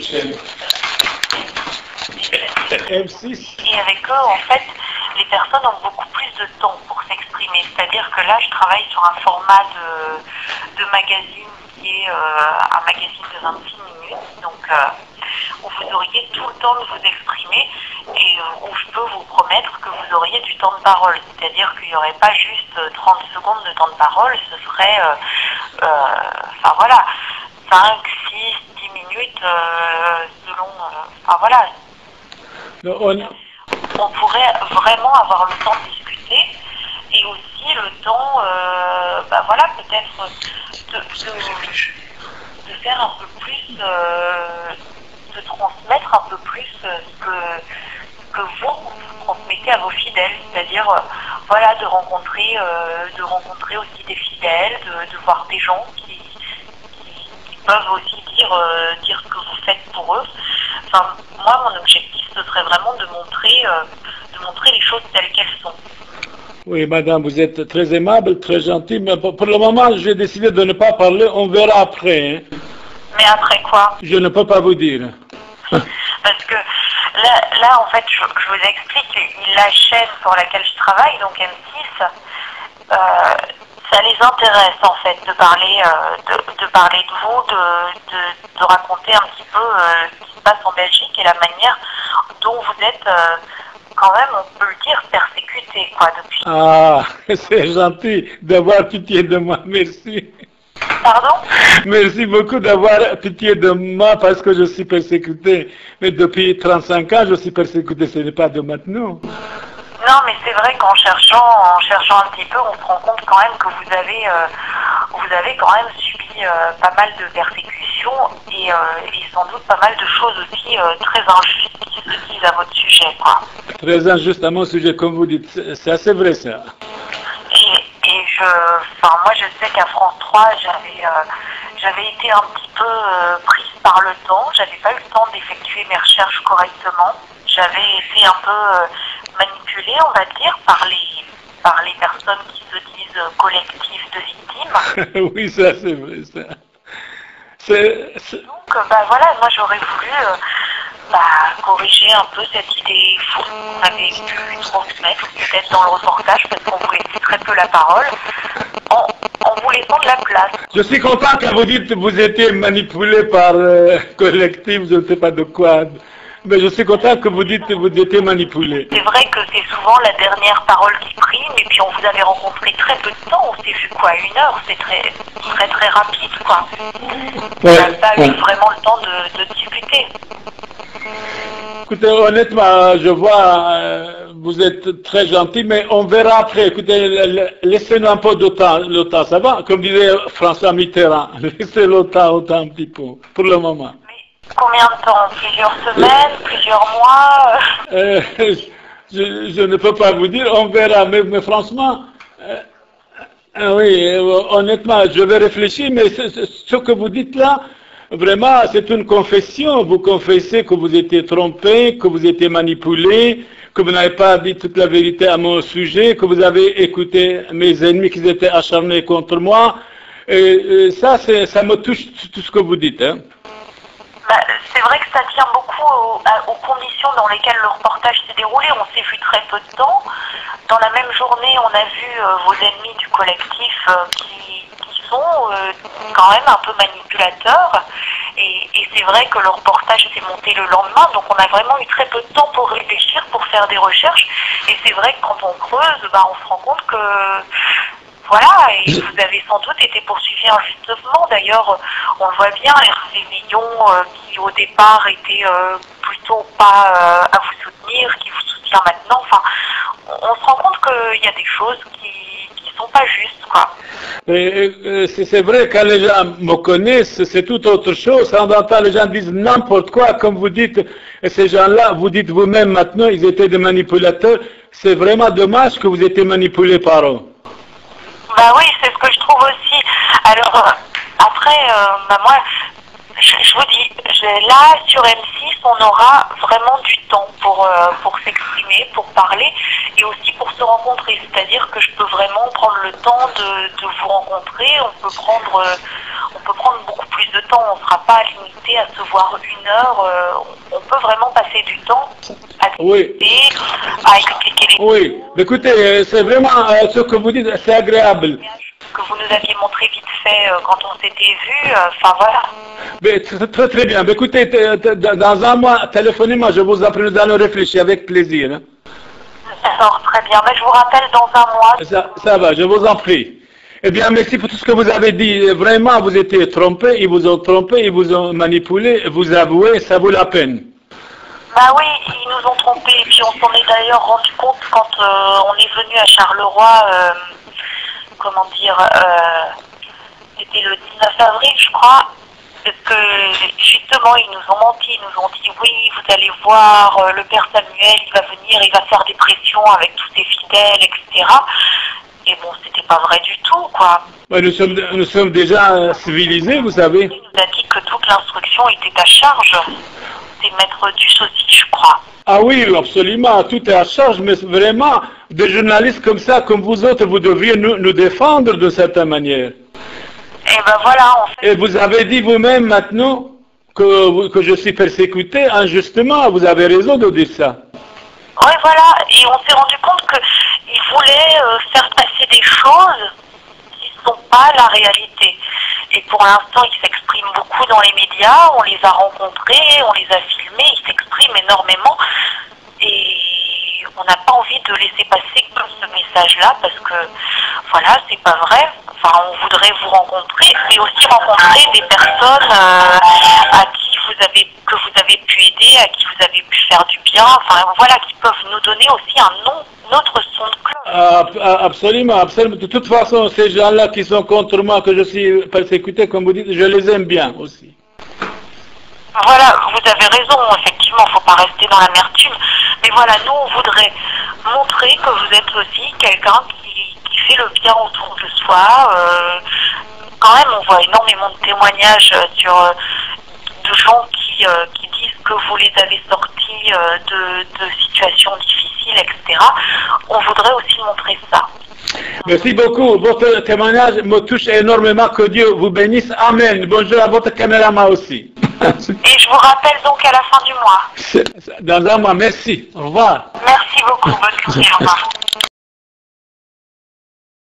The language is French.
chaîne. M6. Et avec eux, en fait, les personnes ont beaucoup plus de temps pour s'exprimer. C'est-à-dire que là, je travaille sur un format de magazine qui est un magazine de 26 minutes. Donc, où vous auriez tout le temps de vous exprimer et où je peux vous promettre que vous auriez du temps de parole. C'est-à-dire qu'il n'y aurait pas juste 30 secondes de temps de parole, ce serait, enfin voilà, 5, 6, 10 minutes selon, enfin voilà. On pourrait vraiment avoir le temps de discuter et aussi le temps, ben voilà, peut-être de faire un peu plus, de transmettre un peu plus ce que vous transmettez à vos fidèles, c'est-à-dire voilà, de rencontrer aussi des fidèles, de voir des gens qui peuvent aussi dire ce que vous faites pour eux. Enfin, moi, mon objectif, ce serait vraiment de montrer les choses telles qu'elles sont. Oui, madame, vous êtes très aimable, très gentille, mais pour le moment, j'ai décidé de ne pas parler, on verra après. Hein. Mais après quoi? Je ne peux pas vous dire. Parce que là en fait, je vous explique, la chaîne pour laquelle je travaille, donc M6, ça les intéresse en fait de parler de vous, de raconter un petit peu ce qui se passe en Belgique et la manière dont vous êtes quand même, on peut le dire, persécuté quoi depuis. Ah, c'est gentil d'avoir pitié de moi, merci. Pardon? Merci beaucoup d'avoir pitié de moi parce que je suis persécuté. Mais depuis 35 ans, je suis persécuté, ce n'est pas de maintenant. Non, mais c'est vrai qu'en cherchant un petit peu, on se rend compte quand même que vous avez quand même subi pas mal de persécutions et sans doute pas mal de choses aussi très injustes qui se disent à votre sujet, quoi. Très injuste à mon sujet, comme vous dites. C'est assez vrai, ça. Moi je sais qu'à France 3, j'avais été un petit peu prise par le temps. J'avais pas eu le temps d'effectuer mes recherches correctement. J'avais été un peu manipulée, on va dire, par les personnes qui se disent collectifs de victimes. Oui, ça c'est vrai, ça. Donc, voilà, moi j'aurais voulu corriger un peu cette idée fausse qu'on avait pu transmettre, peut-être dans le reportage, parce qu'on vous laissait très peu la parole, en vous laissant de la place. Je suis content que vous dites que vous étiez manipulé par collectif, je ne sais pas de quoi. Mais je suis content que vous dites que vous étiez manipulé. C'est vrai que c'est souvent la dernière parole qui prime, et puis on vous avait rencontré très peu de temps, on s'est vu quoi, 1 heure, c'est très rapide quoi. On n'a pas eu vraiment le temps de discuter. Écoutez, honnêtement, je vois, vous êtes très gentil, mais on verra après. Écoutez, laissez-nous un peu de temps, le temps, ça va? Comme disait François Mitterrand, laissez le temps un petit peu, pour le moment. Combien de temps? Plusieurs semaines? Plusieurs mois? Je ne peux pas vous dire, on verra, mais franchement, oui, honnêtement, je vais réfléchir, mais ce que vous dites là, vraiment, c'est une confession. Vous confessez que vous étiez trompé, que vous étiez manipulé, que vous n'avez pas dit toute la vérité à mon sujet, que vous avez écouté mes ennemis qui étaient acharnés contre moi. Et ça me touche tout ce que vous dites. Hein. C'est vrai que ça tient beaucoup aux conditions dans lesquelles le reportage s'est déroulé. On s'est vu très peu de temps. Dans la même journée, on a vu vos ennemis du collectif qui sont quand même un peu manipulateurs. Et c'est vrai que le reportage s'est monté le lendemain, donc on a vraiment eu très peu de temps pour réfléchir, pour faire des recherches. Et c'est vrai que quand on creuse, on se rend compte que... Voilà, et vous avez sans doute été poursuivi injustement. D'ailleurs, on le voit bien, Hervé Millon, qui au départ était plutôt pas à vous soutenir, qui vous soutient maintenant. Enfin, on se rend compte qu'il y a des choses qui sont pas justes, quoi. C'est vrai, quand les gens me connaissent, c'est tout autre chose. En entend, les gens disent n'importe quoi, comme vous dites, et ces gens-là, vous dites vous-même maintenant, ils étaient des manipulateurs. C'est vraiment dommage que vous étiez manipulés par eux. Oui, c'est ce que je trouve aussi. Alors, après, moi, je vous dis, là, sur M6, on aura vraiment du temps pour s'exprimer, pour parler, et aussi pour se rencontrer. C'est-à-dire que je peux vraiment prendre le temps de vous rencontrer, on peut prendre beaucoup plus de temps. On ne sera pas limité à se voir 1 heure. On peut vraiment passer du temps à discuter, à expliquer les Oui, écoutez, c'est vraiment ce que vous dites, c'est agréable. que vous nous aviez montré vite fait quand on s'était vu. Enfin voilà. Mais très très bien. Mais écoutez, dans un mois, téléphonez-moi, je vous en prie, nous allons réfléchir avec plaisir. Hein. D'accord, très bien. Mais je vous rappelle dans un mois. Ça va, je vous en prie. Eh bien, merci pour tout ce que vous avez dit. Vraiment, vous étiez trompé, ils vous ont trompé, ils vous ont manipulé, vous avouez, ça vaut la peine. Bah oui, ils nous ont trompés. Et puis on s'en est d'ailleurs rendu compte quand on est venu à Charleroi, comment dire, c'était le 19 avril, je crois. Parce que justement, ils nous ont menti, ils nous ont dit oui, vous allez voir, le père Samuel, il va venir, il va faire des pressions avec tous ses fidèles, etc. Et bon, c'était pas vrai du tout, quoi. Ouais, nous sommes déjà civilisés, vous savez. Il nous a dit que toute l'instruction était à charge. C'est maître Dussaucy, je crois. Ah oui, absolument, tout est à charge, mais vraiment, des journalistes comme ça, comme vous autres, vous devriez nous défendre de certaine manière. Et ben voilà, en fait. Et vous avez dit vous-même maintenant que je suis persécuté injustement, vous avez raison de dire ça. Oui, voilà, et on s'est rendu compte qu'ils voulaient faire passer des choses qui ne sont pas la réalité. Et pour l'instant, ils s'expriment beaucoup dans les médias, on les a rencontrés, on les a filmés, ils s'expriment énormément. Et on n'a pas envie de laisser passer comme ce message-là parce que, voilà, c'est pas vrai. Enfin, on voudrait vous rencontrer, mais aussi rencontrer des personnes que vous avez pu aider, à qui vous avez pu faire du bien. Enfin, voilà, qui peuvent nous donner aussi un autre son de cloche. Absolument, absolument. De toute façon, ces gens-là qui sont contre moi, que je suis persécuté, comme vous dites, je les aime bien aussi. Voilà, vous avez raison, effectivement, il ne faut pas rester dans l'amertume. Mais voilà, nous, on voudrait montrer que vous êtes aussi quelqu'un qui fait le bien autour de soi. Quand même, on voit énormément de témoignages de gens qui disent que vous les avez sortis de situations difficiles, etc. On voudrait aussi montrer ça. Merci beaucoup. Votre témoignage me touche énormément. Que Dieu vous bénisse. Amen. Bonjour à votre caméraman aussi. Et je vous rappelle donc à la fin du mois. Dans un mois, merci. Au revoir. Merci beaucoup. Bonne journée. Au revoir.